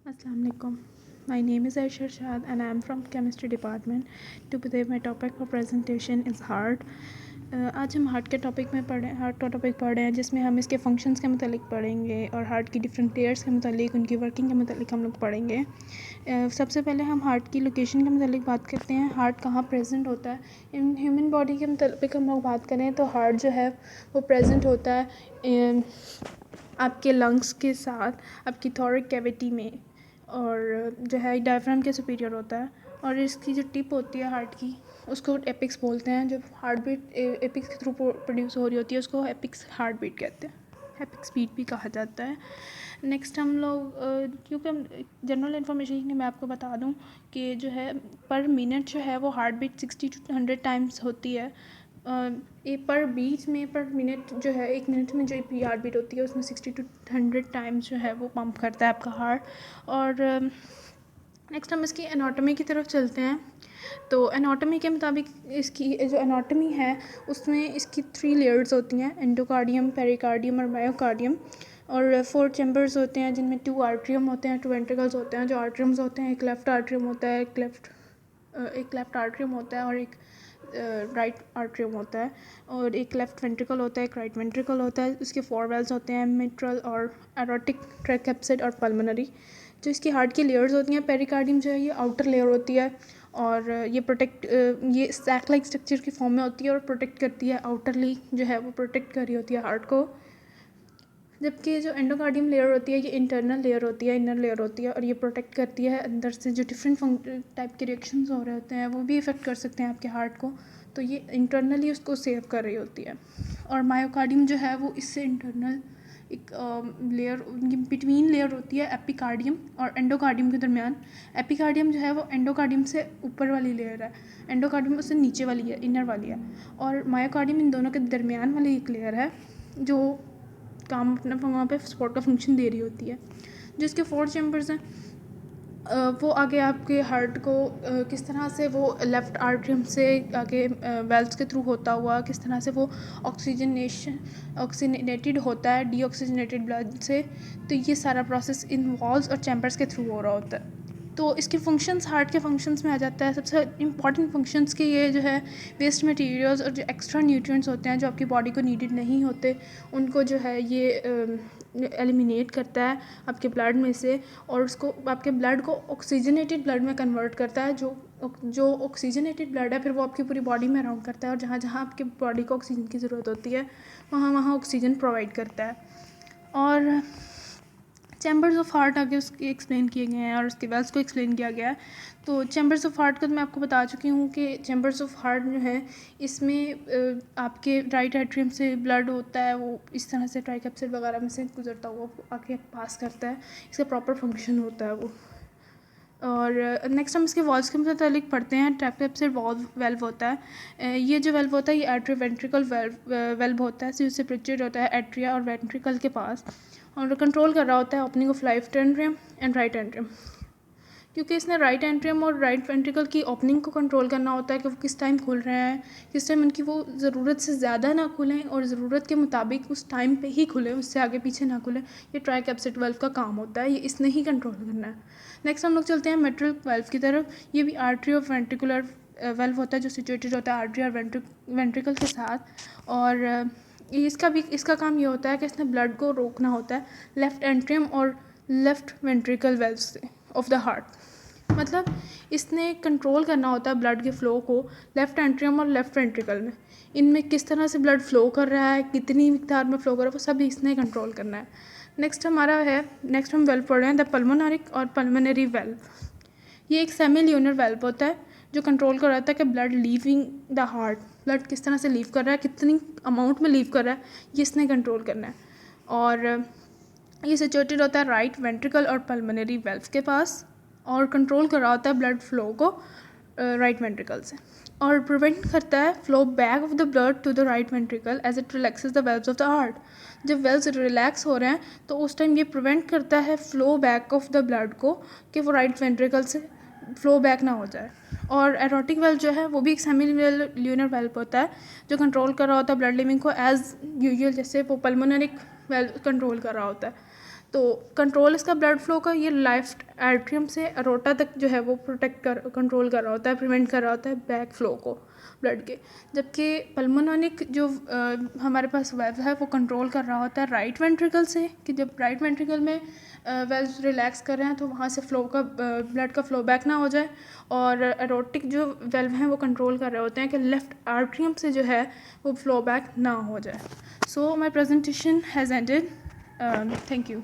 Assalamu alaikum. My name is Aisha Shad and I am from chemistry department. Today my topic for presentation is heart. आज हम heart के topic में heart का topic पढ़ रहे हैं जिसमें हम इसके फंक्शंस के मतलब पढ़ेंगे और हार्ट की डिफरेंट लेयर्स के मतलब उनकी वर्किंग के मतलब हम लोग पढ़ेंगे। सबसे पहले हम हार्ट की लोकेशन के मतलब बात करते हैं। हार्ट कहाँ प्रेजेंट होता है इन ह्यूमन बॉडी के मतलब हम लोग बात करें तो हार्ट जो है वो प्रेजेंट होता है आपके लंग्स के साथ आपकी थोरिक कैविटी में, और जो है डायफ्राम के सुपीरियर होता है। और इसकी जो टिप होती है हार्ट की उसको एपिक्स बोलते हैं। जब हार्ट बीट एपिक्स के थ्रू प्रोड्यूस हो रही होती है उसको एपिक्स हार्ट बीट कहते हैं, एपिक्स बीट भी कहा जाता है। नेक्स्ट हम लोग क्योंकि हम जनरल इन्फॉर्मेशन के लिए मैं आपको बता दूं कि जो है पर मिनट जो है वो हार्ट बीट 60 to 100 टाइम्स होती है। पर बीच में पर मिनट जो है 1 मिनट में जो हार्ट बीट होती है उसमें 60 to 100 टाइम्स जो है वो पंप करता है आपका हार्ट। और नेक्स्ट हम इसकी एनाटॉमी की तरफ चलते हैं। तो एनाटॉमी के मुताबिक इसकी जो एनाटॉमी है उसमें इसकी 3 लेयर्स होती हैं, एंडोकार्डियम, पेरिकार्डियम और मायोकार्डियम। और 4 चैम्बर्स होते हैं जिनमें 2 आर्ट्रियम होते हैं, 2 वेंट्रिकल्स होते हैं। जो आर्ट्रियम्स होते हैं एक लेफ़्ट आर्ट्रियम होता है, एक लेफ़्ट आर्ट्रियम होता है और एक राइट आर्ट्रियम होता है। और एक लेफ़्ट वेंट्रिकल होता है, एक राइट वेंट्रिकल होता है। इसके 4 वेल्स होते हैं, मिट्रल और एरोटिक, ट्राइकेप्सिड और पल्मोनरी। जो इसकी हार्ट की लेयर्स होती हैं, पेरिकार्डियम जो है ये आउटर लेयर होती है और ये सैक लाइक स्ट्रक्चर की फॉर्म में होती है और प्रोटेक्ट करती है, आउटरली जो है वो प्रोटेक्ट कर रही होती है हार्ट को। जबकि जो एंडोकार्डियम लेयर होती है ये इंटरनल लेयर होती है, इनर लेयर होती है और ये प्रोटेक्ट करती है अंदर से जो डिफरेंट टाइप के रिएक्शंस हो रहे होते हैं वो भी इफ़ेक्ट कर सकते हैं आपके हार्ट को, तो ये इंटरनली उसको सेव कर रही होती है। और मायोकार्डियम जो है वो इससे इंटरनल एक लेयर, उनकी बिटवीन लेयर होती है एपिकार्डियम और एंडोकार्डियम के दरमियान। एपिकार्डियम जो है वो एंडोकार्डियम से ऊपर वाली लेयर है, एंडोकार्डियम उससे नीचे वाली है, इनर वाली है। और मायोकार्डियम इन दोनों के दरमियान वाली एक लेयर है जो काम अपना वहाँ पे सपोर्ट का फंक्शन दे रही होती है। जो इसके 4 चैम्बर्स हैं वो आगे आपके हार्ट को किस तरह से वो लेफ़्ट आर्ट्रियम से आगे वेल्व्स के थ्रू होता हुआ किस तरह से वो ऑक्सीनेटेड होता है डीऑक्सीजनेटेड ब्लड से, तो ये सारा प्रोसेस इन वॉल्स और चैम्बर्स के थ्रू हो रहा होता है। तो इसके फंक्शंस हार्ट के फंक्शंस में आ जाता है। सबसे इंपॉर्टेंट फंक्शंस के ये जो है वेस्ट मटेरियल्स और जो एक्स्ट्रा न्यूट्रिएंट्स होते हैं जो आपकी बॉडी को नीडेड नहीं होते उनको जो है ये एलिमिनेट करता है आपके ब्लड में से, और उसको आपके ब्लड को ऑक्सीजनेटेड ब्लड में कन्वर्ट करता है। जो ऑक्सीजनेटेड ब्लड है फिर वो आपकी पूरी बॉडी में अराउंड करता है और जहाँ जहाँ आपकी बॉडी को ऑक्सीजन की ज़रूरत होती है वहाँ वहाँ ऑक्सीजन प्रोवाइड करता है। और चैम्बर्स ऑफ हार्ट आगे उसके एक्सप्लेन किए गए हैं और उसके वेल्स को एक्सप्लेन किया गया है। तो चैम्बर्स ऑफ हार्ट का तो मैं आपको बता चुकी हूँ कि चैम्बर्स ऑफ हार्ट जो है इसमें आपके राइट एट्रियम से ब्लड होता है, वो इस तरह से ट्राइकेप्सिड वगैरह में से गुजरता हुआ आगे पास करता है, इसका प्रॉपर फंक्शन होता है वो। और नेक्स्ट हम इसके वॉल्स के मतलब पढ़ते हैं। ट्राइकेप्सिड वेल्व होता है, ये जो वेल्व होता है ये एट्रियो वेंट्रिकल वेल्व होता है, सिप्रेटेड होता है एट्रिया और वेंट्रिकल के पास, और कंट्रोल कर रहा होता है opening of left atrium and right atrium. क्योंकि इसने राइट एंट्रियम और राइट वेंट्रिकल की ओपनिंग को कंट्रोल करना होता है कि वो किस टाइम खुल रहे हैं, किस टाइम उनकी वो ज़रूरत से ज़्यादा ना खुलें और ज़रूरत के मुताबिक उस टाइम पे ही खुलें, उससे आगे पीछे ना खुलें। ये ट्राइकेप्सिड वेल्व का काम होता है, ये इसने ही कंट्रोल करना है। नेक्स्ट हम लोग चलते हैं मिट्रल वेल्व की तरफ। ये भी आर्टरी ऑफ वेंट्रिकुलर वेल्व होता है जो सिचुएटेड होता है आर्टरी और वेंट्रिकल के साथ। और इसका काम ये होता है कि इसने ब्लड को रोकना होता है लेफ़्ट एंट्रियम और लेफ़्ट वेंट्रिकल वेल्व से ऑफ द हार्ट। मतलब इसने कंट्रोल करना होता है ब्लड के फ़्लो को लेफ़्ट एंट्रियम और लेफ़्ट वेंट्रिकल में, इनमें किस तरह से ब्लड फ़्लो कर रहा है, कितनी मिकदार में फ़्लो कर रहा है, वो सब इसने कंट्रोल करना है। नेक्स्ट हम वेल्व पढ़ रहे हैं द पल्मोनरिक और पल्मोनरी वेल्व। ये एक सेमी ल्यूनर वेल्व होता है जो कंट्रोल कर रहा होता है कि blood leaving the heart, blood किस तरह से लीव कर रहा है, कितनी अमाउंट में लीव कर रहा है, ये इसने कंट्रोल करना है। और ये सिचुएटेड होता है राइट वेंट्रिकल और पल्मोनरी वेल्व के पास और कंट्रोल कर रहा होता है ब्लड फ्लो को राइट वेंट्रिकल से, और प्रिवेंट करता है flow back of the blood to the right ventricle as it relaxes the valves of the heart. जब वेल्व्स रिलैक्स हो रहे हैं तो उस टाइम ये प्रिवेंट करता है flow back of the blood को कि वो राइट वेंट्रिकल से फ्लो बैक ना हो जाए। और एरोटिक वेल्व जो है वो भी एक सेमी ल्यूनर वेल्व होता है जो कंट्रोल कर रहा होता है ब्लड लीविंग को एज यूजुअल, जैसे वो पल्मोनरिक वेल्व कंट्रोल कर रहा होता है। तो कंट्रोल इसका ब्लड फ्लो का ये लेफ्ट एट्रियम से अरोटा तक जो है वो कंट्रोल कर रहा होता है, प्रिवेंट कर रहा होता है बैक फ्लो को ब्लड के, जबकि पल्मोनिक जो हमारे पास वेल्व है वो कंट्रोल कर रहा होता है राइट वेंट्रिकल से, कि जब राइट वेंट्रिकल में वेल्व रिलैक्स कर रहे हैं तो वहाँ से ब्लड का फ्लो बैक ना हो जाए, और एरोटिक जो वेल्व हैं वो कंट्रोल कर रहे होते हैं कि लेफ्ट आर्ट्रियम से जो है वो फ्लो बैक ना हो जाए. So my presentation has ended. Thank you.